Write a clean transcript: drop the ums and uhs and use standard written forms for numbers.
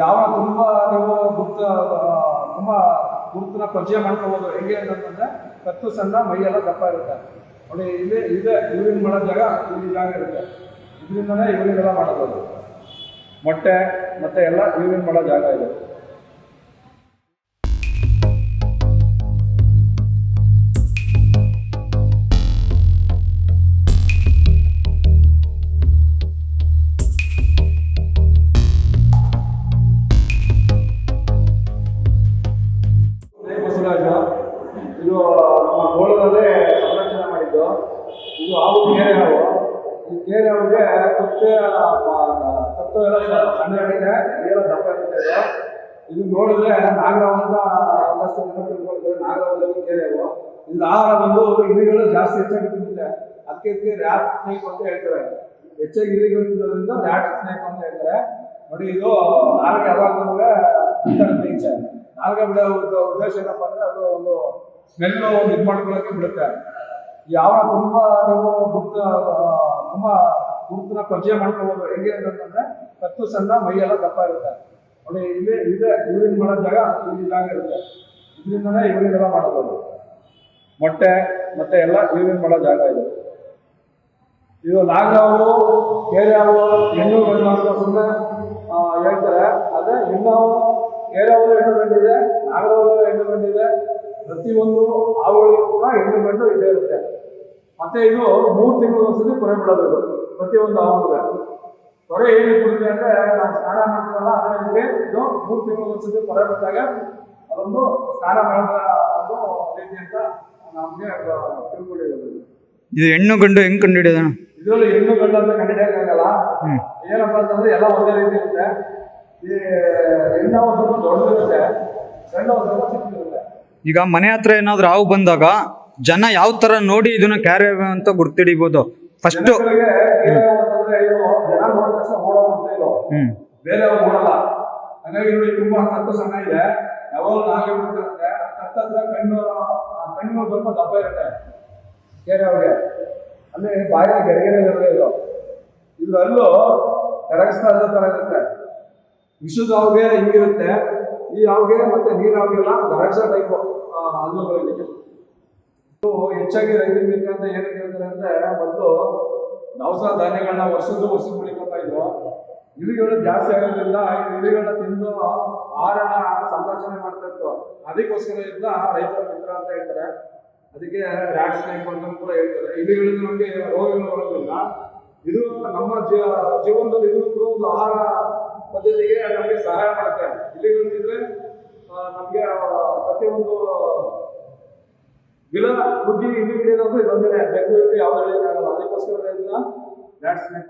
ಯಾವ ತುಂಬ ನೀವು ತುಂಬ ಗುರುತನ್ನ ಪರಿಚಯ ಮಾಡ್ಕೋಬೋದು. ಹೆಂಗೆ ಅಂತಂದರೆ ಕತ್ತು ಸಣ್ಣ ಮೈಯೆಲ್ಲ ದಪ್ಪ ಇರುತ್ತೆ ನೋಡಿ. ಇದೆ ಯೂರಿನ್ ಮಾಡೋ ಜಾಗ ಈ ಜಾಗ ಇರುತ್ತೆ, ಇದರಿಂದನೇ ಯೂರಿನ್ ಎಲ್ಲ ಮಾಡೋದು. ಮೊಟ್ಟೆ ಮತ್ತು ಎಲ್ಲ ಯೂರಿನ್ ಮಾಡೋ ಜಾಗ ಇದೆ. ಇದು ನಮ್ಮ ಗೋಳದಲ್ಲೇ ಸಂರಕ್ಷಣೆ ಮಾಡಿದ್ದು. ಇದು ಹಾವು ಕೇರೆ ಹಾವು. ಈ ಕೇರೆ ಹಾವಿಗೆ ಕತ್ತು ಎಲ್ಲ ಸಣ್ಣ ಇರುತ್ತೆ, ಎಲ್ಲ ದಪ್ಪ ಇರುತ್ತೆ. ಇದು ನೋಡಿದ್ರೆ ನಾಗರಾವ್ ಅಂತ ಒಂದಷ್ಟು ಜನ ತಿಳ್ಕೊಳ್ತಾರೆ. ನಾಗರಾವದಲ್ಲಿ ಕೇರೆ ಹಾವು. ಇದು ಆಹಾರ ಬಂದು ಇಲಿಗಳು ಜಾಸ್ತಿ ಹೆಚ್ಚಾಗಿ ತಿನ್ನುತ್ತೆ. ಅದಕ್ಕೆ ರ್ಯಾಟ್ ಸ್ನೇಕ್ ಅಂತ ಹೇಳ್ತಾರೆ. ಹೆಚ್ಚಾಗಿ ಇಲಿಗಳು ತಿನ್ನೋದ್ರಿಂದ ರ್ಯಾಟ್ ಸ್ನೇಕ್ ಅಂತ ಹೇಳ್ತಾರೆ ನೋಡಿ. ಇದು ನಾಲ್ಗೆ ಯಾವಾಗಲೂ ಈಚೆ ನಾಲ್ಗೆ ಬಿಡೋ ಉದ್ದೇಶ ಏನಪ್ಪ ಅಂದರೆ ಅದು ಒಂದು ಸ್ಮೆಲ್ಲು ಒಂದು ಇದು ಮಾಡ್ಕೊಳ್ಳೋಕ್ಕೆ ಬಿಡುತ್ತೆ. ಯಾವ ತುಂಬ ನೀವು ಗುರುತನ್ನ ಪರಿಚಯ ಮಾಡ್ಕೋಬೋದು. ಹೆಂಗೆ ಅಂತಂದರೆ ಕತ್ತು ಸಣ್ಣ ಮೈಯೆಲ್ಲ ದಪ್ಪ ಇರುತ್ತೆ ನೋಡಿ. ಇದೆ ಯೂರಿನ್ ಮಾಡೋ ಜಾಗ ಈ ಜಾಗ ಇರುತ್ತೆ, ಇದರಿಂದನೇ ಯೂರಿನ್ ಎಲ್ಲ ಮಾಡೋದು. ಮೊಟ್ಟೆ ಮತ್ತು ಎಲ್ಲ ಯೂರಿನ್ ಮಾಡೋ ಜಾಗ ಇದೆ. ಇದು ನಾಗರಾವು ಕೇರೆ ಹಾವು ಹೆಣ್ಣು ಗಂಡು ಅಂತ ಸುಮ್ಮನೆ ಹೇಳ್ತಾರೆ. ಅದೇ ಹೆಣ್ಣು ಕೇರೆ ಹಾವು ಹೆಣ್ಣು ಗಂಡಿದೆ, ನಾಗರಾವು ಹೆಣ್ಣು ಗಂಡಿದೆ. ಪ್ರತಿಯೊಂದು ಹಾವುಗಳಿಗೂ ಕೂಡ ಹೆಣ್ಣು ಗಂಡು ಇದ್ದೇ ಇರುತ್ತೆ. ಮತ್ತೆ ಇದು 3 ತಿಂಗಳು ಒಂದ್ಸತಿ ಕೊರೆ ಬಿಡೋದು. ಪ್ರತಿಯೊಂದು ಹಾವುಗೆ ಕೊರೆ ಏನು ಬಿಡುತ್ತೆ ಅಂದರೆ ನಾವು ಸ್ನಾನ ಮಾಡ್ತೀವಲ್ಲ, ಅದೇ ರೀತಿ ಇದು 3 ತಿಂಗಳು ಒಂದ್ಸತಿ ಕೊರೆ ಬಿಟ್ಟಾಗ ಅದೊಂದು ಸ್ನಾನ ಮಾಡಿದ ಒಂದು ರೀತಿ ಅಂತ ನಮಗೆ ತಿಳ್ಕೊಂಡಿರೋದು. ಇದು ಹೆಣ್ಣು ಗಂಡು ಹೆಂಗೆ ಕಂಡುಹಿಡಿಯೋದ? ಇದರಲ್ಲಿ ಹೆಣ್ಣು ಗಂಡು ಅಂತ ಕಂಡುಹಿಡಿಯೋಕ್ಕಾಗಲ್ಲ. ಏನಪ್ಪ ಅಂತಂದ್ರೆ ಎಲ್ಲ ಒಂದೇ ರೀತಿ ಇರುತ್ತೆ. ಈ ಹೆಣ್ಣು ಹಾವು ಸ್ವಲ್ಪ ದೊಡ್ಡದಿರುತ್ತೆ, ಗಂಡು ಹಾವು ಸ್ವಲ್ಪ ಚಿಕ್ಕದಿರುತ್ತೆ. ಈಗ ಮನೆ ಹತ್ರ ಏನಾದ್ರು ಹಾವು ಬಂದಾಗ ಜನ ಯಾವ ತರ ನೋಡಿ ಇದನ್ನ ಕ್ಯಾರೆ ಅಂತ ಗುರ್ತಿಡಿಬಹುದು? ಫಸ್ಟ್ ಜನ ನೋಡಿದ ತಕ್ಷಣ ಓಡೋಗುತ್ತೆ. ಇದು ಬೇರೆ ಅವ್ರು ಓಡಲ್ಲ. ಹಾಗಾಗಿ ನೋಡಿ ತುಂಬಾ ಕತ್ತು ಸಣ್ಣ ಇದೆ, ಯಾವಾಗ ನಾಲ್ಗೆ ಬಿಡ್ತಿರುತ್ತೆ. ಕತ್ತತ್ರ ಕಣ್ಣುಗಳು ಸ್ವಲ್ಪ ದಪ್ಪ ಇರುತ್ತೆ ಕೇರೆ ಅವ್ರಿಗೆ. ಅಂದ್ರೆ ಬಾಯ ಗೆರೆಗೆರೆ ಇರುತ್ತೆ. ಇದ್ರಲ್ಲೂ ಕರಗಿಸ್ತಾ ಇರೋ ತರ ಇರುತ್ತೆ. ವಿಷದ ಹಾವಿಗೆ ಹಿಂಗಿರುತ್ತೆ, ಈ ಹಾವಿಗೆ ಮತ್ತೆ ನೀರು ಹಾವಿಗೆಲ್ಲ ಗರಗಸ ಟೈಪು ಹಲ್ಲುಗಳಿಗೆ. ಹೆಚ್ಚಾಗಿ ರೈತರಿಗೆ ಅಂತ ಏನಕ್ಕೆ ಹೇಳ್ತಾರೆ ಅಂದ್ರೆ, ಮೊದಲು ದವಸ ಧಾನ್ಯಗಳನ್ನ ವರ್ಷ ಬೆಳಿಕೊತಾ ಇದ್ರು. ಇಲಿಗಳು ಜಾಸ್ತಿ ಆಗೋದ್ರಿಂದ ಇಲಿಗಳನ್ನ ತಿಂದು ಆಹಾರನ ಸಂರಕ್ಷಣೆ ಮಾಡ್ತಾ ಇತ್ತು. ಅದಕ್ಕೋಸ್ಕರ ಇದನ್ನ ರೈತರ ಮಿತ್ರ ಅಂತ ಹೇಳ್ತಾರೆ. ಅದಕ್ಕೆ ರ್ಯಾಟ್ ಸ್ನೇಕ್ ಅಂತ ಕೂಡ ಹೇಳ್ತಾರೆ. ಇಲಿಗಳಿಂದ ನಮಗೆ ರೋಗಗಳು ಬರೋದ್ರಿಂದ ಇದು ನಮ್ಮ ಜೀವನದಲ್ಲಿ ಇದು ಕೂಡ ಒಂದು ಆಹಾರ ಪದ್ಧತಿಗೆ ನಮಗೆ ಸಹಾಯ ಮಾಡುತ್ತೆ. ಇಲಿಗಳಿದ್ರೆ ನಮಗೆ ಪ್ರತಿಯೊಂದು ಗಿಡ ಬುದ್ಧಿ ಇಲ್ಲಿ ಹಿಡಿಯೋದು ಇದೊಂದೇ. ಬೆಕ್ಕು ಯಾವುದೇ ಹಿಡಿಯೋಕ್ಕಾಗಲ್ಲ. ಅದಕ್ಕೋಸ್ಕರ ಇದನ್ನ ರ್ಯಾಟ್ ಸ್ನೇಕ್